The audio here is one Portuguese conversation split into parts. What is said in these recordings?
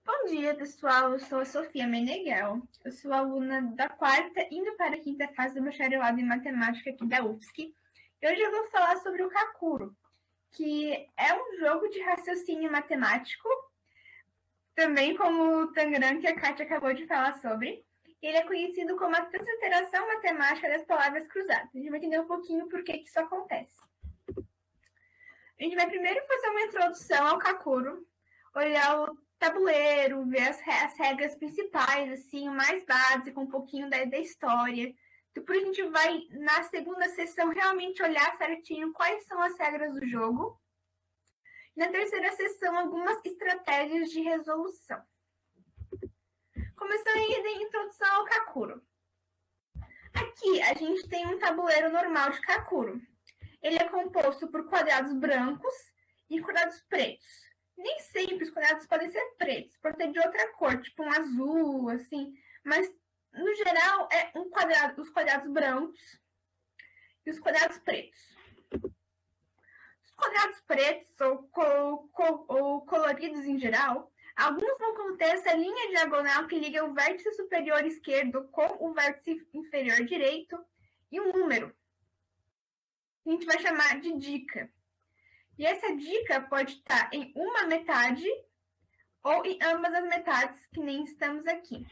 Bom dia, pessoal. Eu sou a Sofia Meneghel. Eu sou aluna da quarta, indo para a quinta fase do bacharelado em matemática aqui da UFSC. E hoje eu vou falar sobre o Kakuro, que é um jogo de raciocínio matemático, também como o Tangram, que a Kátia acabou de falar sobre. Ele é conhecido como a transliteração matemática das palavras cruzadas. A gente vai entender um pouquinho por que isso acontece. A gente vai primeiro fazer uma introdução ao Kakuro, olhar o tabuleiro, ver as regras principais, assim, o mais básico, um pouquinho da história. Depois a gente vai, na segunda sessão, realmente olhar certinho quais são as regras do jogo. Na terceira sessão, algumas estratégias de resolução. Começando a introdução ao Kakuro. Aqui, a gente tem um tabuleiro normal de Kakuro. Ele é composto por quadrados brancos e quadrados pretos. Nem sempre os quadrados podem ser pretos, pode ser de outra cor, tipo um azul, assim. Mas, no geral, é os quadrados brancos e os quadrados pretos. Os quadrados pretos, ou coloridos em geral, alguns vão conter essa linha diagonal que liga o vértice superior esquerdo com o vértice inferior direito e um número. A gente vai chamar de dica. E essa dica pode estar em uma metade ou em ambas as metades, que nem estamos aqui.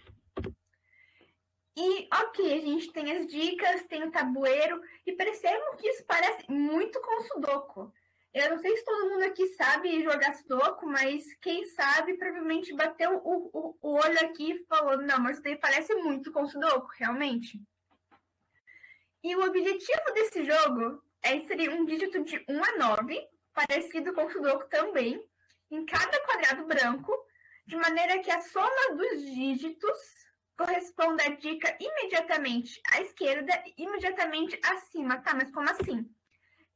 E, ok, a gente tem as dicas, tem o tabuleiro, e percebam que isso parece muito com Sudoku. Eu não sei se todo mundo aqui sabe jogar Sudoku, mas quem sabe provavelmente bateu o olho aqui e falou, não, mas isso daí parece muito com Sudoku, realmente. E o objetivo desse jogo é inserir um dígito de 1 a 9, parecido com o Sudoku também, em cada quadrado branco, de maneira que a soma dos dígitos corresponda à dica imediatamente à esquerda e imediatamente acima. Tá, mas como assim?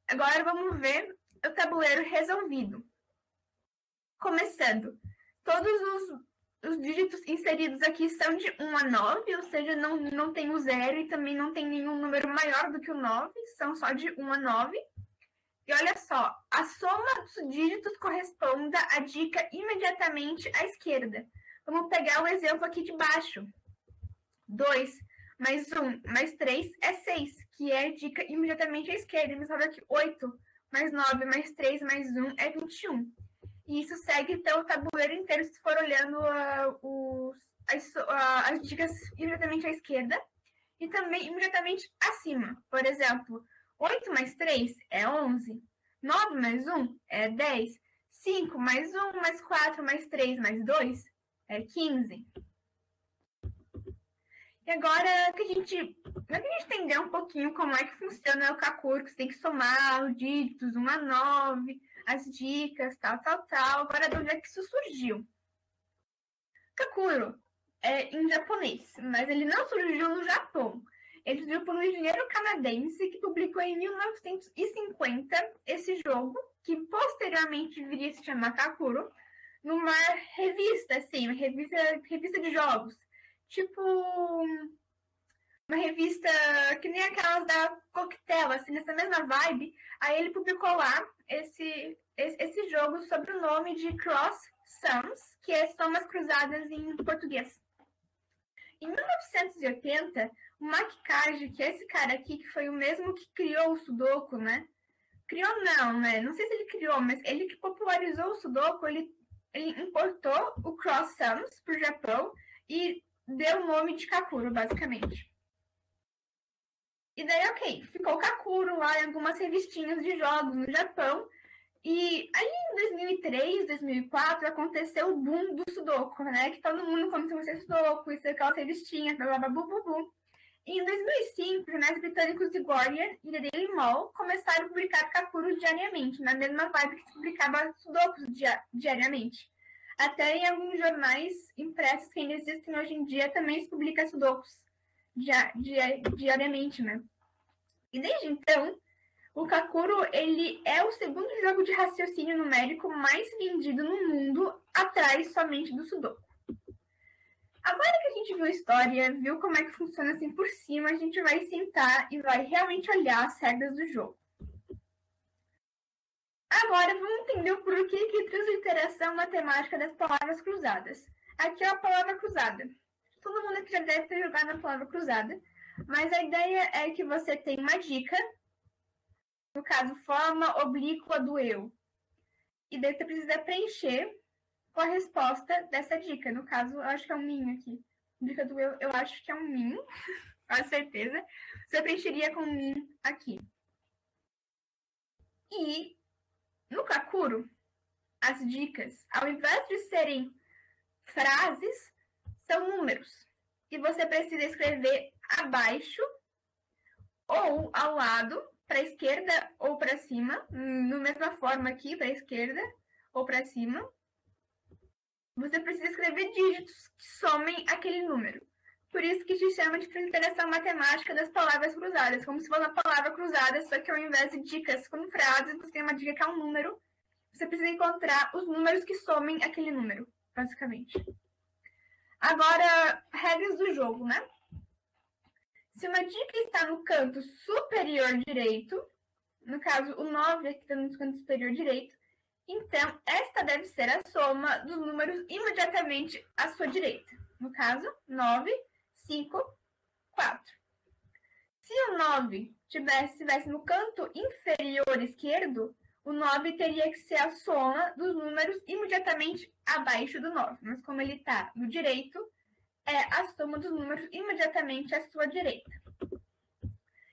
Agora vamos ver o tabuleiro resolvido. Começando, todos os dígitos inseridos aqui são de 1 a 9, ou seja, não tem o 0 e também não tem nenhum número maior do que o 9, são só de 1 a 9. E olha só, a soma dos dígitos corresponde à dica imediatamente à esquerda. Vamos pegar o exemplo aqui de baixo. 2 mais 1 mais 3 é 6, que é a dica imediatamente à esquerda. Vamos ver aqui, 8 mais 9 mais 3 mais 1 é 21. E isso segue, então, o tabuleiro inteiro, se for olhando as dicas imediatamente à esquerda e também imediatamente acima. Por exemplo, 8 mais 3 é 11, 9 mais 1 é 10, 5 mais 1 mais 4 mais 3 mais 2 é 15. E agora que a gente entender um pouquinho como é que funciona o Kakuro, que você tem que somar os dígitos 1 a 9, as dicas, tal. Agora, de onde é que isso surgiu? Kakuro é em japonês, mas ele não surgiu no Japão. Ele surgiu por um engenheiro canadense que publicou em 1950 esse jogo, que posteriormente viria a se chamar Kakuro, numa revista, assim, uma revista de jogos. Tipo uma revista que nem aquelas da Coquetel, assim, nessa mesma vibe. Aí ele publicou lá esse jogo sob o nome de Cross Sums, que é somas cruzadas em português. Em 1980, o Mac Card, que é esse cara aqui, que foi o mesmo que criou o Sudoku, né? Criou não, né? Não sei se ele criou, mas ele que popularizou o Sudoku, ele importou o Cross Sums para o Japão e deu o nome de Kakuro, basicamente. E daí, ok, ficou Kakuro lá em algumas revistinhas de jogos no Japão. E aí, em 2003, 2004, aconteceu o boom do Sudoku, né? Que todo mundo começou a ser Sudoku, isso, aquelas revistinhas, blá, blá, blá, blá, blá. E em 2005, os jornais britânicos The Guardian e The Daily Mail começaram a publicar Kakuro diariamente, na mesma vibe que se publicava Sudoku diariamente. Até em alguns jornais impressos que ainda existem hoje em dia também se publica Sudokus diariamente, né? E desde então, o Kakuro, ele é o segundo jogo de raciocínio numérico mais vendido no mundo, atrás somente do Sudoku. Agora que a gente viu a história, viu como é que funciona assim por cima, a gente vai sentar e vai realmente olhar as regras do jogo. Agora, vamos entender o porquê que transliteração matemática das palavras cruzadas. Aqui é a palavra cruzada. Todo mundo aqui já deve ter jogado na palavra cruzada, mas a ideia é que você tem uma dica, no caso, forma oblíqua do eu. E daí você precisa preencher com a resposta dessa dica. No caso, eu acho que é um min aqui. Dica do eu acho que é um min, com certeza. Você preencheria com um min aqui. E no Kakuro, as dicas, ao invés de serem frases, são números. E você precisa escrever abaixo ou ao lado, para a esquerda ou para cima, na mesma forma aqui, para a esquerda ou para cima. Você precisa escrever dígitos que somem aquele número. Por isso que se chama de interação matemática das palavras cruzadas, como se fosse uma palavra cruzada, só que ao invés de dicas com frases, você tem uma dica que é um número. Você precisa encontrar os números que somem aquele número, basicamente. Agora, regras do jogo, né? Se uma dica está no canto superior direito, no caso, o 9 aqui está no canto superior direito, então, esta deve ser a soma dos números imediatamente à sua direita. No caso, 9, 5, 4. Se o 9 estivesse no canto inferior esquerdo, o 9 teria que ser a soma dos números imediatamente abaixo do 9. Mas como ele está no direito, é a soma dos números imediatamente à sua direita.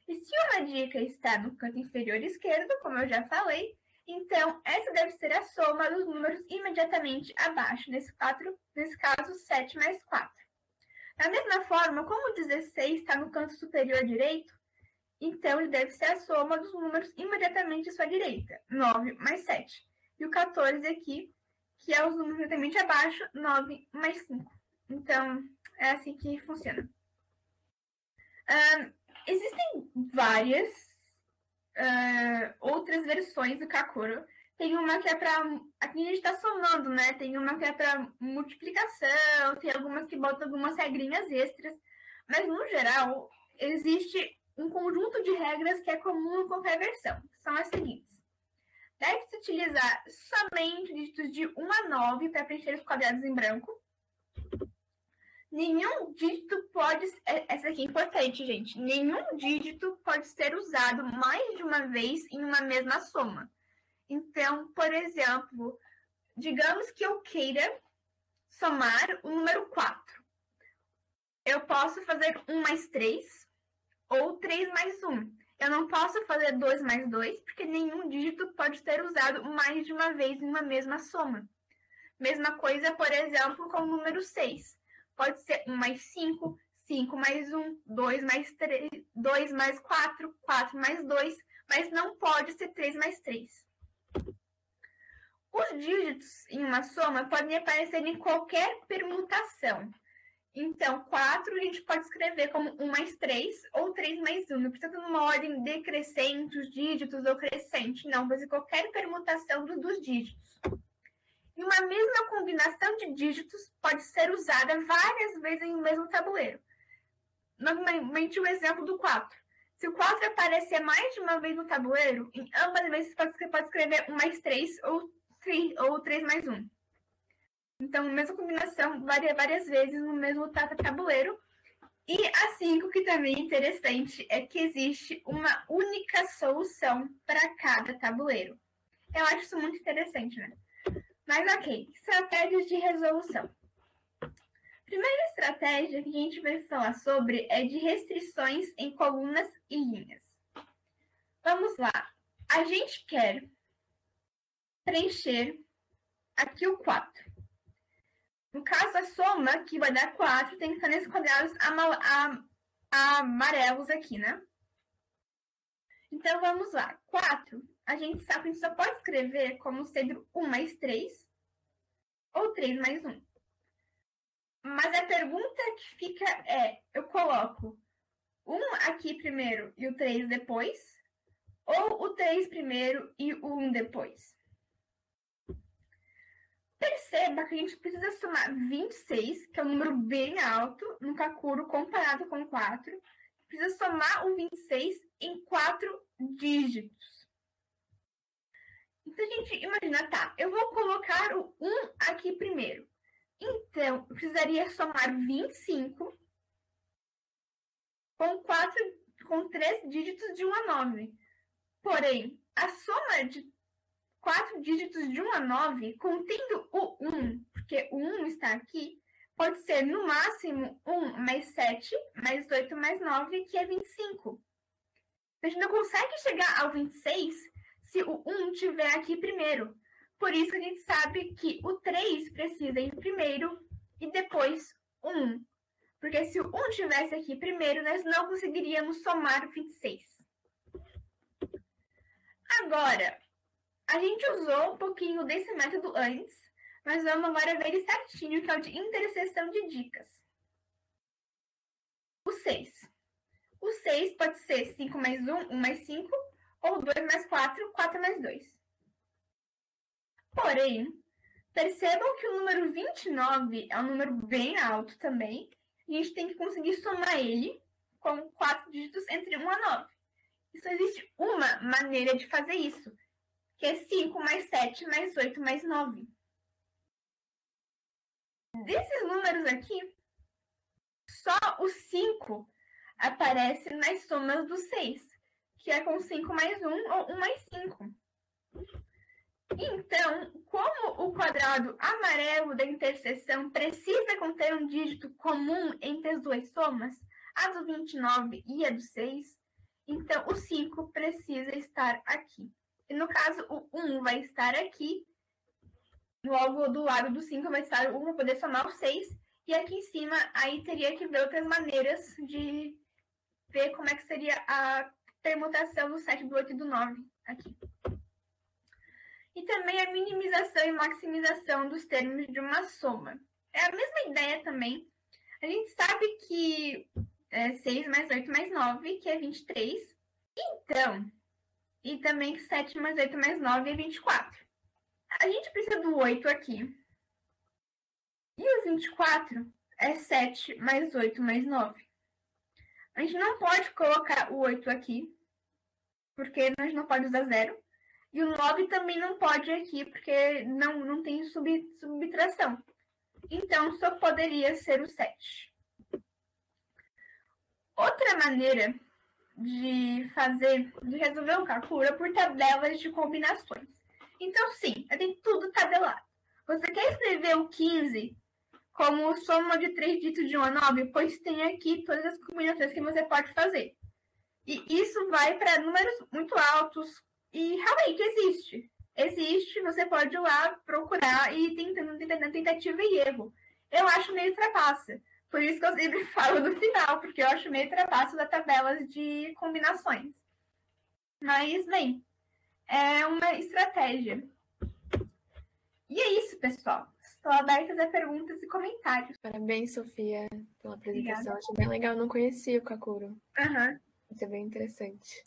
E se uma dica está no canto inferior esquerdo, como eu já falei, então essa deve ser a soma dos números imediatamente abaixo. Nesse caso, 7 mais 4. Da mesma forma, como o 16 está no canto superior direito, então ele deve ser a soma dos números imediatamente à sua direita. 9 mais 7. E o 14 aqui, que é os números imediatamente abaixo, 9 mais 5. Então, é assim que funciona. Existem várias outras versões do Kakuro. Tem uma que é para... Aqui a gente está somando, né? Tem uma que é para multiplicação, tem algumas que botam algumas regrinhas extras. Mas, no geral, existe um conjunto de regras que é comum em qualquer versão. São as seguintes. Deve-se utilizar somente dígitos de 1 a 9 para preencher os quadrados em branco. Nenhum dígito pode... Essa aqui é importante, gente. Nenhum dígito pode ser usado mais de uma vez em uma mesma soma. Então, por exemplo, digamos que eu queira somar o número 4. Eu posso fazer 1 mais 3 ou 3 mais 1. Eu não posso fazer 2 mais 2, porque nenhum dígito pode ser usado mais de uma vez em uma mesma soma. Mesma coisa, por exemplo, com o número 6. Pode ser 1 mais 5, 5 mais 1, 2 mais 3, 2 mais 4, 4 mais 2, mas não pode ser 3 mais 3. Os dígitos em uma soma podem aparecer em qualquer permutação. Então, 4 a gente pode escrever como 1 mais 3 ou 3 mais 1. Não precisa de uma ordem decrescente, os dígitos ou crescente. Não, mas em qualquer permutação dos dígitos. E uma mesma combinação de dígitos pode ser usada várias vezes em um mesmo tabuleiro. Novamente, o exemplo do 4. Se o 4 aparecer mais de uma vez no tabuleiro, em ambas as vezes você pode escrever 1 mais 3 ou 3 mais 1. Então, a mesma combinação várias vezes no mesmo tabuleiro. E a 5, que também é interessante, é que existe uma única solução para cada tabuleiro. Eu acho isso muito interessante, né? Mas ok, estratégias de resolução. Primeira estratégia que a gente vai falar sobre é de restrições em colunas e linhas. Vamos lá. A gente quer preencher aqui o 4. No caso, a soma, que vai dar 4, tem que estar nesses quadrados amarelos aqui, né? Então, vamos lá. 4, a gente sabe que a gente só pode escrever como sendo 1 mais 3 ou 3 mais 1. Mas a pergunta que fica é, eu coloco 1 aqui primeiro e o 3 depois, ou o 3 primeiro e o 1 depois? Perceba que a gente precisa somar 26, que é um número bem alto, no Kakuro comparado com 4. Precisa somar o 26 em 4 dígitos. Então, a gente imagina, tá, eu vou colocar o 1 aqui primeiro. Então, eu precisaria somar 25 com 3 dígitos de 1 a 9. Porém, a soma de 4 dígitos de 1 a 9, contendo o 1, porque o 1 está aqui, pode ser no máximo 1 mais 7, mais 8, mais 9, que é 25. A gente não consegue chegar ao 26 se o 1 estiver aqui primeiro. Por isso a gente sabe que o 3 precisa ir primeiro e depois o 1. Porque se o 1 estivesse aqui primeiro, nós não conseguiríamos somar 26. Agora, a gente usou um pouquinho desse método antes, mas vamos agora ver ele certinho, que é o de interseção de dicas. O 6. O 6 pode ser 5 mais 1, 1 mais 5, ou 2 mais 4, 4 mais 2. Porém, percebam que o número 29 é um número bem alto também, e a gente tem que conseguir somar ele com 4 dígitos entre 1 a 9. E só existe uma maneira de fazer isso, que é 5 mais 7 mais 8 mais 9. Desses números aqui, só o 5 aparece nas somas do 6, que é com 5 mais 1 ou 1 mais 5. Então, como o quadrado amarelo da interseção precisa conter um dígito comum entre as duas somas, a do 29 e a do 6, então o 5 precisa estar aqui. E no caso, o 1 vai estar aqui, logo do lado do 5 vai estar o 1 para poder somar o 6, e aqui em cima, aí teria que ver outras maneiras de ver como é que seria a permutação do 7, do 8 e do 9 aqui. E também a minimização e maximização dos termos de uma soma. É a mesma ideia também. A gente sabe que 6 mais 8 mais 9, que é 23. Então, e também que 7 mais 8 mais 9 é 24. A gente precisa do 8 aqui. E o 24 é 7 mais 8 mais 9. A gente não pode colocar o 8 aqui, porque a gente não pode usar 0. E o 9 também não pode aqui, porque não tem subtração. Então, só poderia ser o 7. Outra maneira de resolver o cálculo é por tabelas de combinações. Então, sim, tem tudo tabelado. Você quer escrever o 15 como soma de 3 dígitos de 1 a 9? Pois tem aqui todas as combinações que você pode fazer. E isso vai para números muito altos. E realmente existe. Existe, você pode ir lá procurar e tentando tentativa e erro. Eu acho meio trapaça. Por isso que eu sempre falo no final, porque eu acho meio trapaça das tabelas de combinações. Mas, bem, é uma estratégia. E é isso, pessoal. Estou aberta a perguntas e comentários. Parabéns, Sofia, pela apresentação. Achei bem legal, não conhecia o Kakuro. Isso é bem interessante.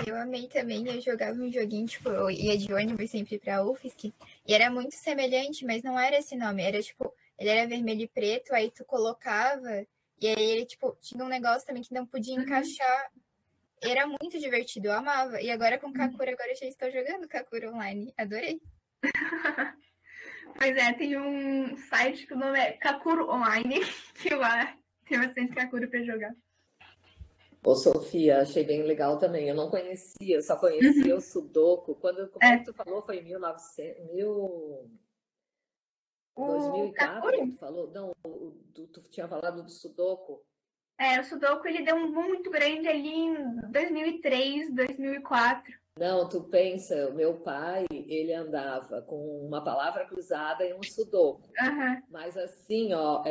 Eu amei também, eu jogava um joguinho, tipo, eu ia de ônibus sempre pra UFSC, e era muito semelhante, mas não era esse nome, era tipo, ele era vermelho e preto, aí tu colocava, e aí ele, tipo, tinha um negócio também que não podia encaixar. Era muito divertido, eu amava. E agora com Kakuro, agora eu já estou jogando Kakuro online, adorei. Pois é, tem um site que o nome é Kakuro Online, que lá tem bastante Kakuro pra jogar. Ô, Sofia, achei bem legal também. Eu não conhecia, eu só conhecia o Sudoku. Como é que tu falou? Foi em 2004, tu falou? Não, tu tinha falado do Sudoku. O Sudoku, ele deu um boom muito grande ali em 2003, 2004. Não, tu pensa, o meu pai, ele andava com uma palavra cruzada e um Sudoku. Mas assim, ó,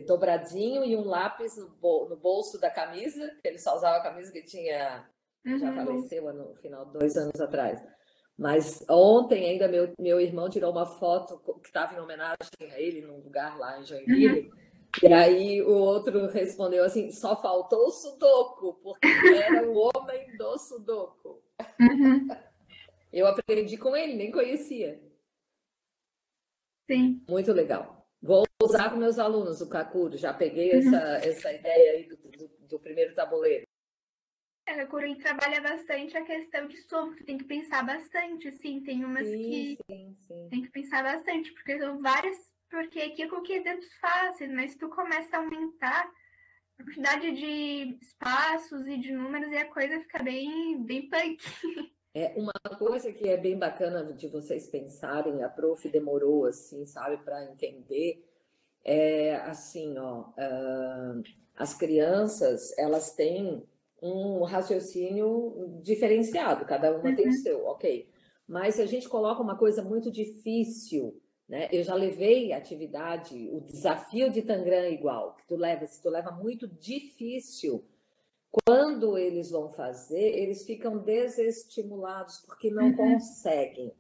dobradinho e um lápis no bolso da camisa, que ele só usava a camisa que tinha, já faleceu no final de 2 anos atrás. Mas ontem ainda meu irmão tirou uma foto que estava em homenagem a ele num lugar lá em Joinville. E aí o outro respondeu assim, só faltou o Sudoku, porque era o homem do Sudoku. Eu aprendi com ele, nem conhecia. Sim. Muito legal. Vou usar com meus alunos o Kakuro, já peguei essa ideia aí do primeiro tabuleiro. O Kakuro trabalha bastante a questão de soma, que tem que pensar bastante, sim. Tem umas que tem que pensar bastante, porque são várias porque aqui eu coloquei exemplos fáceis, mas tu começa a aumentar a quantidade de espaços e de números e a coisa fica bem punk. Uma coisa que é bem bacana de vocês pensarem, a prof demorou, assim, sabe, para entender, assim, ó, as crianças, elas têm um raciocínio diferenciado, cada uma tem o seu, ok. Mas se a gente coloca uma coisa muito difícil, né? Eu já levei atividade, o desafio de Tangram igual, que se tu leva muito difícil, quando eles vão fazer, eles ficam desestimulados porque não conseguem,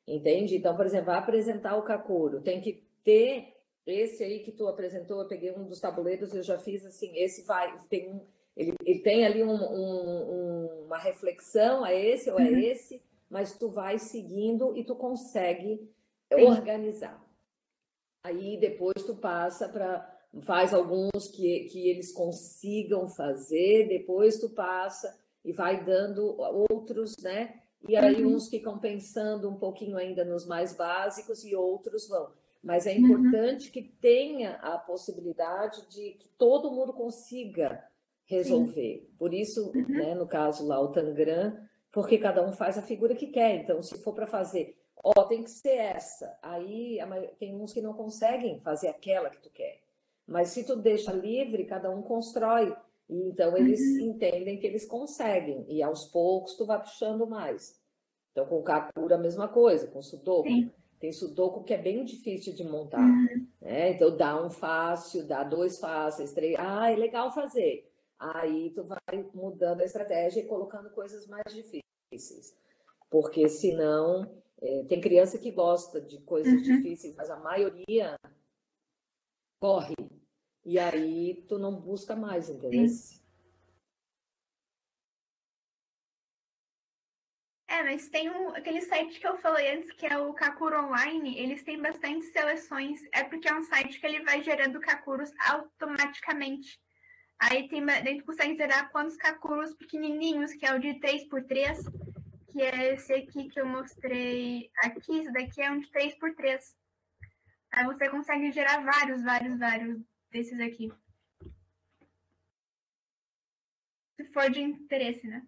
entende? Então, por exemplo, vai apresentar o Kakuro, tem que ter esse aí que tu apresentou, eu peguei um dos tabuleiros, eu já fiz assim, esse vai, ele tem ali uma reflexão, é esse ou é esse, mas tu vai seguindo e tu consegue organizar. Aí depois tu passa faz alguns que eles consigam fazer, depois tu passa e vai dando outros, né? E aí uns ficam pensando um pouquinho ainda nos mais básicos e outros vão. Mas é importante que tenha a possibilidade de que todo mundo consiga resolver. Sim. Por isso, né, no caso lá, o Tangram, porque cada um faz a figura que quer. Então, se for para fazer, tem que ser essa. Aí tem uns que não conseguem fazer aquela que tu quer. Mas se tu deixa livre, cada um constrói. E então eles entendem que eles conseguem. E aos poucos tu vai puxando mais. Então com o Kakuro a mesma coisa, com o Sudoku. Sim. Tem Sudoku que é bem difícil de montar. Né? Então dá um fácil, dá 2 fáceis, 3. É legal fazer. Aí tu vai mudando a estratégia e colocando coisas mais difíceis. Porque senão... tem criança que gosta de coisas difíceis, mas a maioria corre. E aí tu não busca mais, entendeu? Mas tem aquele site que eu falei antes, que é o Kakuro Online, eles têm bastante seleções. É porque é um site que ele vai gerando Kakuros automaticamente. Aí daí tu consegue gerar quantos Kakuros pequenininhos, que é o de 3x3, que é esse aqui que eu mostrei aqui. Isso daqui é um de 3x3. Aí você consegue gerar vários desses aqui. Se for de interesse, né?